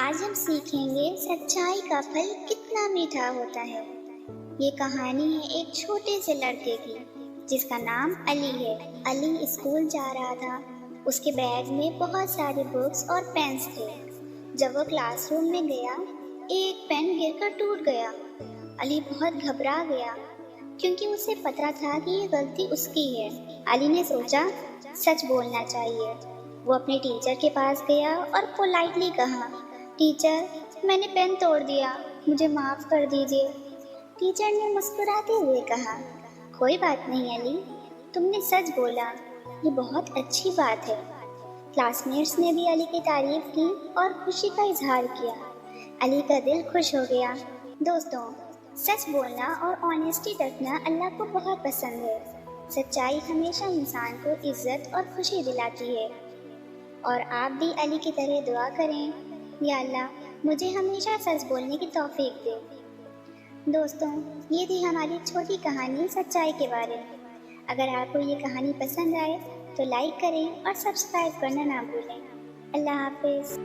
آج ہم سیکھیں گے سچائی کا پھل کتنا میٹھا ہوتا ہے۔ یہ کہانی ہے ایک چھوٹے سے لڑکے کی جس کا نام علی ہے۔ علی اسکول جا رہا تھا۔ اس کے بیگ میں بہت سارے بکس اور پینس تھے۔ جب وہ کلاس روم میں گیا، ایک پین گر کر ٹوٹ گیا۔ علی بہت گھبرا گیا کیونکہ اسے پتا تھا کہ یہ غلطی اس کی ہے۔ علی نے سوچا سچ بولنا چاہیے۔ وہ اپنے ٹیچر کے پاس گیا اور پولائٹلی کہا، ٹیچر، میں نے پین توڑ دیا، مجھے معاف کر دیجیے۔ ٹیچر نے مسکراتے ہوئے کہا، کوئی بات نہیں علی، تم نے سچ بولا، یہ بہت اچھی بات ہے۔ کلاس میٹس نے بھی علی کی تعریف کی اور خوشی کا اظہار کیا۔ علی کا دل خوش ہو گیا۔ دوستوں، سچ بولنا اور آنیسٹی رکھنا اللہ کو بہت پسند ہے۔ سچائی ہمیشہ انسان کو عزت اور خوشی دلاتی ہے۔ اور آپ بھی علی کی طرح دعا کریں، یا اللہ مجھے ہمیشہ سچ بولنے کی توفیق دے۔ دوستوں، یہ تھی ہماری چھوٹی کہانی سچائی کے بارے میں۔ اگر آپ کو یہ کہانی پسند آئے تو لائک کریں اور سبسکرائب کرنا نہ بھولیں۔ اللہ حافظ۔